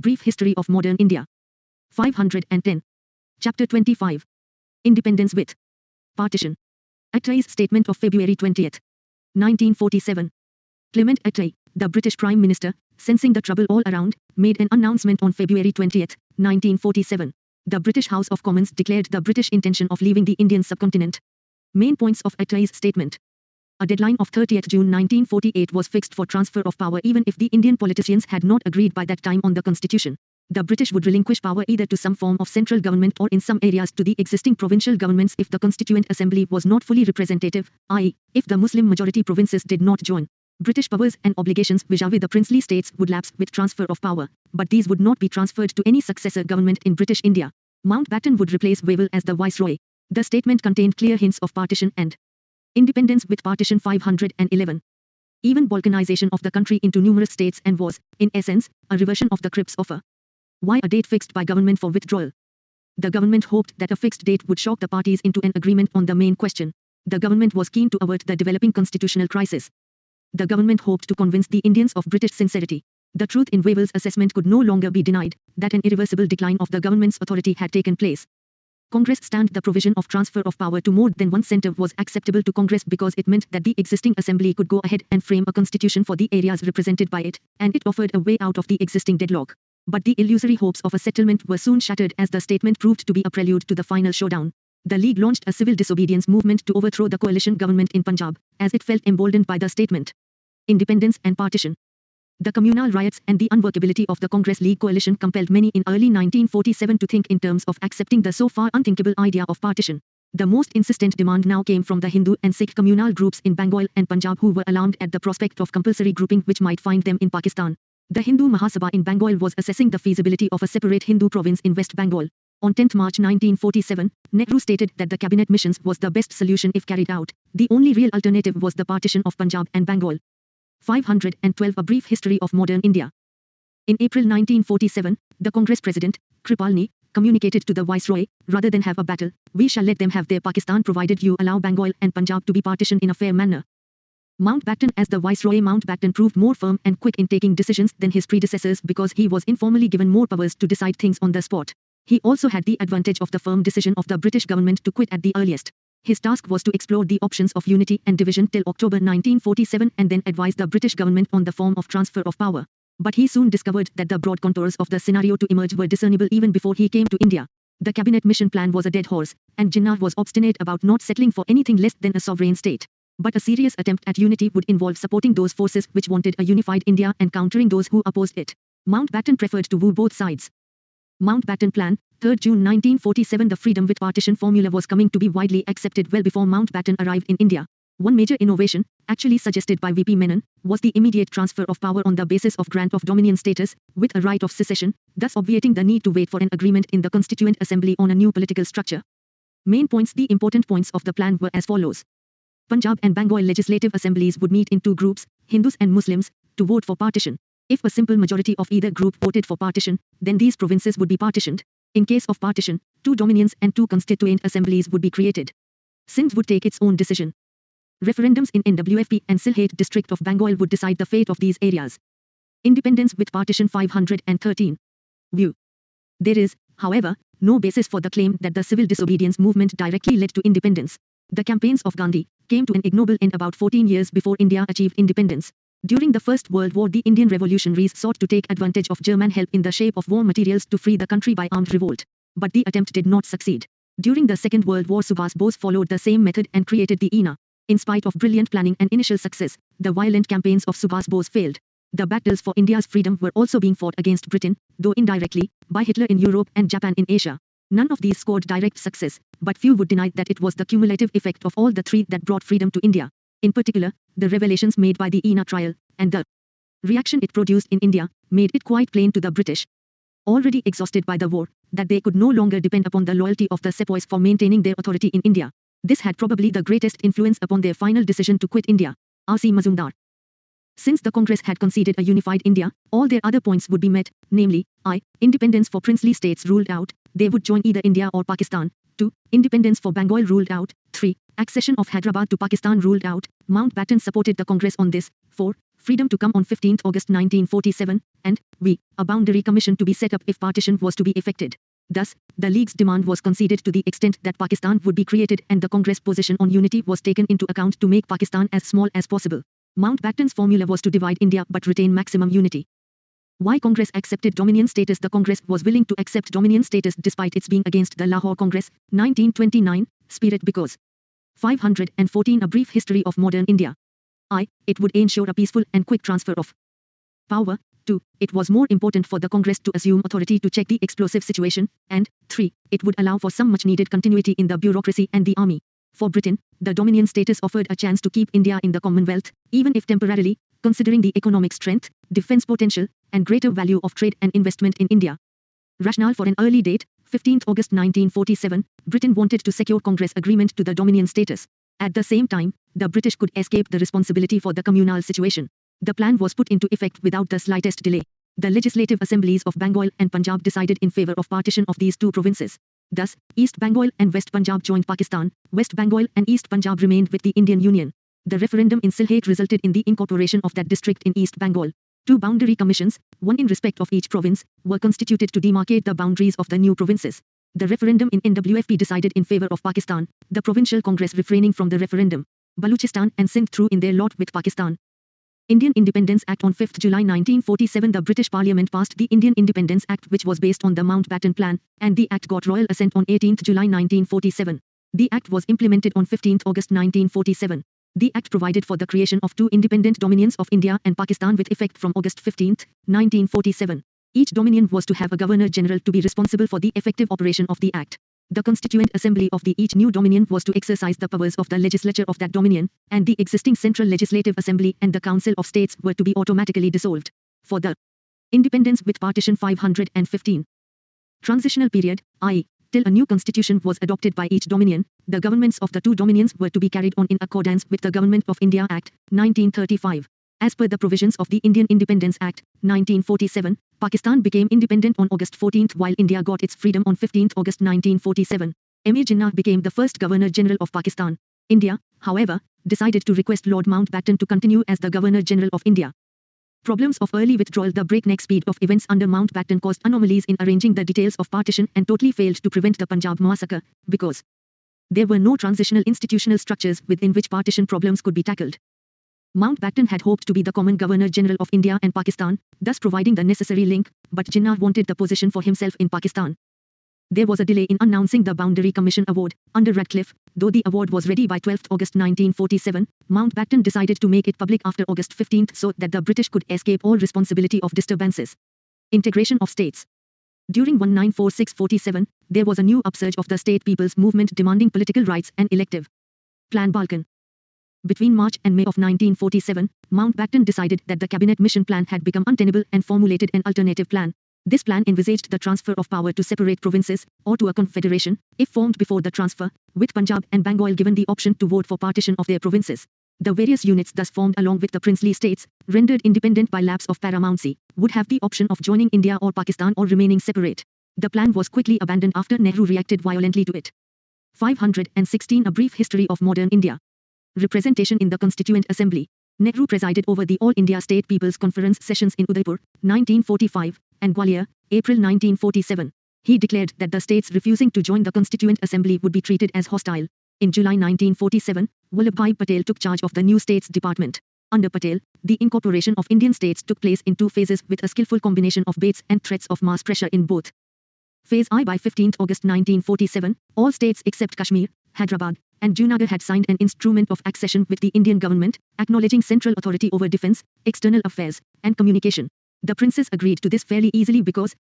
Brief History of Modern India. 510. Chapter 25. Independence with Partition. Attai's statement of February 20, 1947. Clement Attlee, the British Prime Minister, sensing the trouble all around, made an announcement on February 20, 1947. The British House of Commons declared the British intention of leaving the Indian subcontinent. Main points of Attai's statement. A deadline of 30th June 1948 was fixed for transfer of power even if the Indian politicians had not agreed by that time on the constitution. The British would relinquish power either to some form of central government or in some areas to the existing provincial governments if the Constituent Assembly was not fully representative, i.e., if the Muslim majority provinces did not join. British powers and obligations vis-à-vis the princely states would lapse with transfer of power, but these would not be transferred to any successor government in British India. Mountbatten would replace Wavell as the viceroy. The statement contained clear hints of partition and independence with Partition 511. Even balkanization of the country into numerous states and was, in essence, a reversion of the Cripps offer. Why a date fixed by government for withdrawal? The government hoped that a fixed date would shock the parties into an agreement on the main question. The government was keen to avert the developing constitutional crisis. The government hoped to convince the Indians of British sincerity. The truth in Wavell's assessment could no longer be denied, that an irreversible decline of the government's authority had taken place. Congress stand the provision of transfer of power to more than one centre was acceptable to Congress because it meant that the existing assembly could go ahead and frame a constitution for the areas represented by it, and it offered a way out of the existing deadlock. But the illusory hopes of a settlement were soon shattered as the statement proved to be a prelude to the final showdown. The League launched a civil disobedience movement to overthrow the coalition government in Punjab, as it felt emboldened by the statement. Independence and partition. The communal riots and the unworkability of the Congress League coalition compelled many in early 1947 to think in terms of accepting the so far unthinkable idea of partition. The most insistent demand now came from the Hindu and Sikh communal groups in Bengal and Punjab who were alarmed at the prospect of compulsory grouping which might find them in Pakistan. The Hindu Mahasabha in Bengal was assessing the feasibility of a separate Hindu province in West Bengal. On 10 March 1947, Nehru stated that the cabinet missions was the best solution if carried out. The only real alternative was the partition of Punjab and Bengal. 512 A Brief History of Modern India. In April 1947, the Congress President, Kripalani, communicated to the Viceroy, rather than have a battle, we shall let them have their Pakistan provided you allow Bengal and Punjab to be partitioned in a fair manner. Mountbatten as the Viceroy. Mountbatten proved more firm and quick in taking decisions than his predecessors because he was informally given more powers to decide things on the spot. He also had the advantage of the firm decision of the British government to quit at the earliest. His task was to explore the options of unity and division till October 1947 and then advise the British government on the form of transfer of power. But he soon discovered that the broad contours of the scenario to emerge were discernible even before he came to India. The cabinet mission plan was a dead horse, and Jinnah was obstinate about not settling for anything less than a sovereign state. But a serious attempt at unity would involve supporting those forces which wanted a unified India and countering those who opposed it. Mountbatten preferred to woo both sides. Mountbatten Plan, 3 June 1947. The freedom with partition formula was coming to be widely accepted well before Mountbatten arrived in India. One major innovation, actually suggested by V.P. Menon, was the immediate transfer of power on the basis of grant of dominion status, with a right of secession, thus obviating the need to wait for an agreement in the Constituent Assembly on a new political structure. Main points. The important points of the plan were as follows. Punjab and Bengal legislative assemblies would meet in two groups, Hindus and Muslims, to vote for partition. If a simple majority of either group voted for partition, then these provinces would be partitioned. In case of partition, two dominions and two constituent assemblies would be created. Sindh would take its own decision. Referendums in NWFP and Sylhet district of Bengal would decide the fate of these areas. Independence with partition. 513. View. There is, however, no basis for the claim that the civil disobedience movement directly led to independence. The campaigns of Gandhi came to an ignoble end about 14 years before India achieved independence. During the First World War, the Indian revolutionaries sought to take advantage of German help in the shape of war materials to free the country by armed revolt. But the attempt did not succeed. During the Second World War, Subhas Bose followed the same method and created the INA. In spite of brilliant planning and initial success, the violent campaigns of Subhas Bose failed. The battles for India's freedom were also being fought against Britain, though indirectly, by Hitler in Europe and Japan in Asia. None of these scored direct success, but few would deny that it was the cumulative effect of all the three that brought freedom to India. In particular, the revelations made by the INA trial, and the reaction it produced in India, made it quite plain to the British, already exhausted by the war, that they could no longer depend upon the loyalty of the sepoys for maintaining their authority in India. This had probably the greatest influence upon their final decision to quit India. R.C. Mazumdar. Since the Congress had conceded a unified India, all their other points would be met, namely, I. Independence for princely states ruled out, they would join either India or Pakistan. 2. Independence for Bengal ruled out. 3. Accession of Hyderabad to Pakistan ruled out. Mountbatten supported the Congress on this. 4. freedom to come on 15 August 1947, and we, a boundary commission to be set up if partition was to be effected. Thus, the League's demand was conceded to the extent that Pakistan would be created and the Congress position on unity was taken into account to make Pakistan as small as possible. Mountbatten's formula was to divide India but retain maximum unity. Why Congress accepted dominion status? The Congress was willing to accept dominion status despite its being against the Lahore Congress, 1929, spirit because 514 A brief history of modern India. It would ensure a peaceful and quick transfer of power. 2. It was more important for the Congress to assume authority to check the explosive situation, and 3. It would allow for some much-needed continuity in the bureaucracy and the army. For Britain, the dominion status offered a chance to keep India in the Commonwealth, even if temporarily, considering the economic strength, defense potential, and greater value of trade and investment in India. Rationale for an early date, 15 August 1947, Britain wanted to secure Congress agreement to the dominion status. At the same time, the British could escape the responsibility for the communal situation. The plan was put into effect without the slightest delay. The legislative assemblies of Bengal and Punjab decided in favour of partition of these two provinces. Thus, East Bengal and West Punjab joined Pakistan, West Bengal and East Punjab remained with the Indian Union. The referendum in Sylhet resulted in the incorporation of that district in East Bengal. Two boundary commissions, one in respect of each province, were constituted to demarcate the boundaries of the new provinces. The referendum in NWFP decided in favour of Pakistan, the Provincial Congress refraining from the referendum. Baluchistan and Sindh threw in their lot with Pakistan. Indian Independence Act. On 5 July 1947, the British Parliament passed the Indian Independence Act, which was based on the Mountbatten Plan, and the Act got royal assent on 18 July 1947. The Act was implemented on 15 August 1947. The Act provided for the creation of two independent dominions of India and Pakistan with effect from August 15, 1947. Each dominion was to have a Governor-General to be responsible for the effective operation of the Act. The Constituent Assembly of the each new dominion was to exercise the powers of the legislature of that dominion, and the existing Central Legislative Assembly and the Council of States were to be automatically dissolved. For the independence with partition 515. Transitional period, i.e., till a new constitution was adopted by each dominion, the governments of the two dominions were to be carried on in accordance with the Government of India Act, 1935. As per the provisions of the Indian Independence Act, 1947, Pakistan became independent on August 14 while India got its freedom on 15 August 1947. Emir Jinnah became the first Governor-General of Pakistan. India, however, decided to request Lord Mountbatten to continue as the Governor-General of India. Problems of early withdrawal. The breakneck speed of events under Mountbatten caused anomalies in arranging the details of partition and totally failed to prevent the Punjab massacre, because there were no transitional institutional structures within which partition problems could be tackled. Mountbatten had hoped to be the common Governor-General of India and Pakistan, thus providing the necessary link, but Jinnah wanted the position for himself in Pakistan. There was a delay in announcing the Boundary Commission Award. Under Radcliffe, though the award was ready by 12 August 1947, Mountbatten decided to make it public after August 15 so that the British could escape all responsibility of disturbances. Integration of states. During 1946-47, there was a new upsurge of the state people's movement demanding political rights and elective Plan Balkan. Between March and May of 1947, Mountbatten decided that the Cabinet Mission Plan had become untenable and formulated an alternative plan. This plan envisaged the transfer of power to separate provinces, or to a confederation, if formed before the transfer, with Punjab and Bengal given the option to vote for partition of their provinces. The various units thus formed along with the princely states, rendered independent by lapse of paramountcy, would have the option of joining India or Pakistan or remaining separate. The plan was quickly abandoned after Nehru reacted violently to it. 516 A brief history of modern India. Representation in the Constituent Assembly. Nehru presided over the All India State People's Conference sessions in Udaipur, 1945, and Gwalior, April 1947. He declared that the states refusing to join the Constituent Assembly would be treated as hostile. In July 1947, Vallabhbhai Patel took charge of the new States Department. Under Patel, the incorporation of Indian states took place in two phases with a skillful combination of baits and threats of mass pressure in both. Phase I. By 15 August 1947, all states except Kashmir, Hyderabad, and Junagadh had signed an instrument of accession with the Indian government, acknowledging central authority over defence, external affairs, and communication. The princes agreed to this fairly easily because,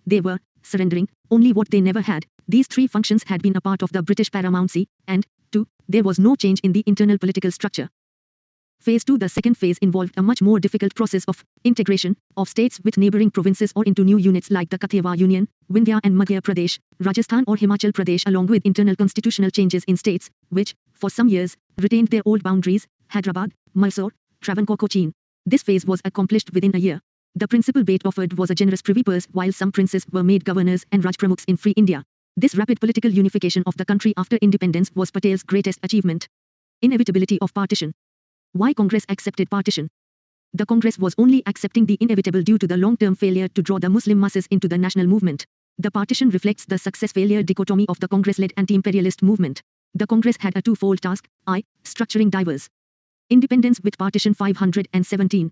they were surrendering only what they never had. These three functions had been a part of the British paramountcy, and 2. There was no change in the internal political structure. Phase 2. The second phase involved a much more difficult process of integration of states with neighbouring provinces or into new units like the Kathiawar Union, Vindhya and Madhya Pradesh, Rajasthan or Himachal Pradesh, along with internal constitutional changes in states, which, for some years, retained their old boundaries, Hyderabad, Mysore, Travancore, Cochin. This phase was accomplished within a year. The principal bait offered was a generous privy purse, while some princes were made governors and Rajpramukhs in free India. This rapid political unification of the country after independence was Patel's greatest achievement. Inevitability of partition. Why Congress accepted partition? The Congress was only accepting the inevitable due to the long-term failure to draw the Muslim masses into the national movement. The partition reflects the success-failure dichotomy of the Congress-led anti-imperialist movement. The Congress had a twofold task, I. Structuring diverse independence with Partition 517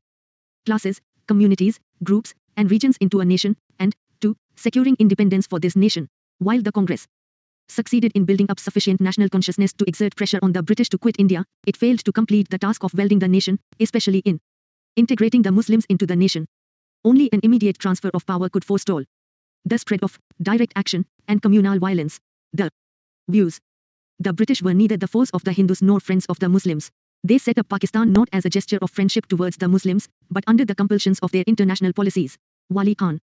classes, communities, groups, and regions into a nation, and 2. Securing independence for this nation. While the Congress succeeded in building up sufficient national consciousness to exert pressure on the British to quit India, it failed to complete the task of welding the nation, especially in integrating the Muslims into the nation. Only an immediate transfer of power could forestall the spread of direct action and communal violence. The views. The British were neither the foes of the Hindus nor friends of the Muslims. They set up Pakistan not as a gesture of friendship towards the Muslims, but under the compulsions of their international policies. Wali Khan.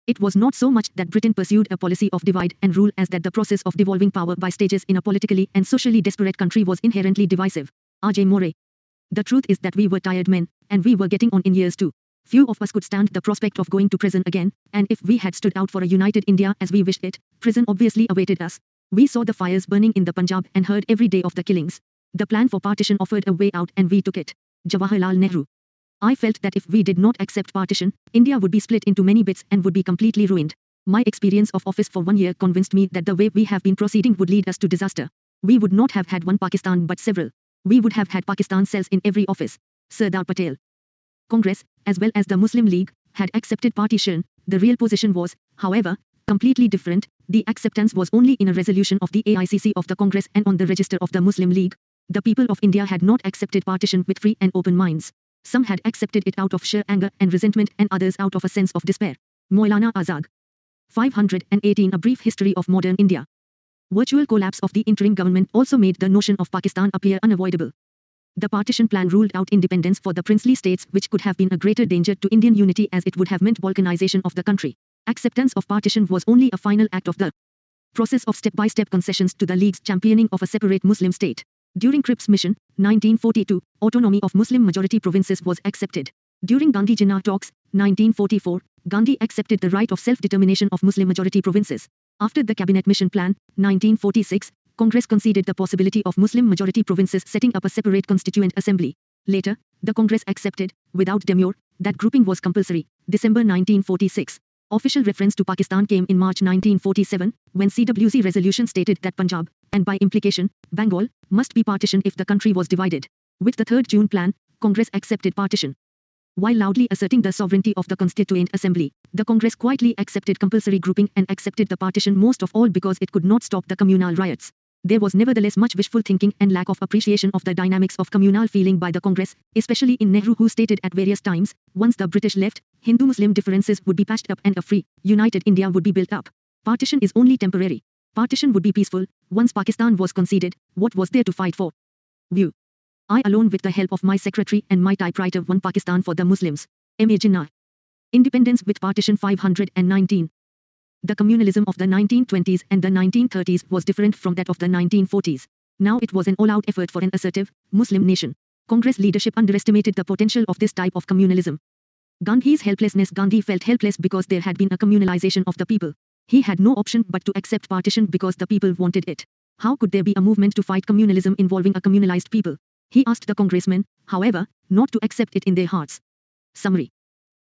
It was not so much that Britain pursued a policy of divide and rule as that the process of devolving power by stages in a politically and socially desperate country was inherently divisive. R.J. Moray. The truth is that we were tired men, and we were getting on in years too. Few of us could stand the prospect of going to prison again, and if we had stood out for a united India as we wished it, prison obviously awaited us. We saw the fires burning in the Punjab and heard every day of the killings. The plan for partition offered a way out and we took it. Jawaharlal Nehru. I felt that if we did not accept partition, India would be split into many bits and would be completely ruined. My experience of office for 1 year convinced me that the way we have been proceeding would lead us to disaster. We would not have had one Pakistan but several. We would have had Pakistan cells in every office. Sardar Patel. Congress, as well as the Muslim League, had accepted partition. The real position was, however, completely different. The acceptance was only in a resolution of the AICC of the Congress and on the register of the Muslim League. The people of India had not accepted partition with free and open minds. Some had accepted it out of sheer anger and resentment and others out of a sense of despair. Maulana Azad. 518 A Brief History of Modern India. Virtual collapse of the interim government also made the notion of Pakistan appear unavoidable. The partition plan ruled out independence for the princely states, which could have been a greater danger to Indian unity as it would have meant balkanization of the country. Acceptance of partition was only a final act of the process of step-by-step concessions to the League's championing of a separate Muslim state. During Cripps Mission, 1942, autonomy of Muslim-majority provinces was accepted. During Gandhi Jinnah talks, 1944, Gandhi accepted the right of self-determination of Muslim-majority provinces. After the Cabinet Mission Plan, 1946, Congress conceded the possibility of Muslim-majority provinces setting up a separate constituent assembly. Later, the Congress accepted, without demur, that grouping was compulsory. December 1946. Official reference to Pakistan came in March 1947, when CWC resolution stated that Punjab, and by implication, Bengal, must be partitioned if the country was divided. With the 3rd June Plan, Congress accepted partition. While loudly asserting the sovereignty of the Constituent Assembly, the Congress quietly accepted compulsory grouping and accepted the partition most of all because it could not stop the communal riots. There was nevertheless much wishful thinking and lack of appreciation of the dynamics of communal feeling by the Congress, especially in Nehru, who stated at various times, once the British left, Hindu-Muslim differences would be patched up and a free, united India would be built up. Partition is only temporary. Partition would be peaceful. Once Pakistan was conceded, what was there to fight for? View. I alone with the help of my secretary and my typewriter won Pakistan for the Muslims. M. A. Jinnah. Independence with Partition 519. The communalism of the 1920s and the 1930s was different from that of the 1940s. Now it was an all-out effort for an assertive, Muslim nation. Congress leadership underestimated the potential of this type of communalism. Gandhi's helplessness. Gandhi felt helpless because there had been a communalization of the people. He had no option but to accept partition because the people wanted it. How could there be a movement to fight communalism involving a communalized people? He asked the congressmen, however, not to accept it in their hearts. Summary.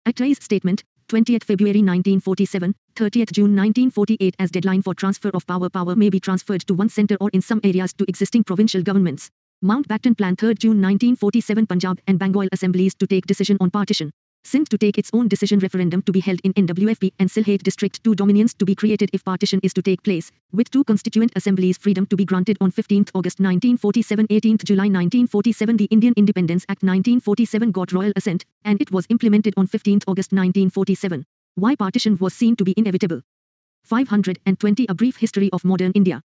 Attai's statement, 20th February 1947, 30th June 1948 as deadline for transfer of power. Power may be transferred to one centre or in some areas to existing provincial governments. Mountbatten Plan 3rd June 1947 Punjab and Bengal assemblies to take decision on partition. Sindh to take its own decision. Referendum to be held in NWFP and Sylhet district. 2 dominions to be created if partition is to take place, with 2 constituent assemblies. Freedom to be granted on 15th August 1947. 18th July 1947 The Indian Independence Act 1947 got royal assent, and it was implemented on 15th August 1947. Why partition was seen to be inevitable. 520 A Brief History of Modern India.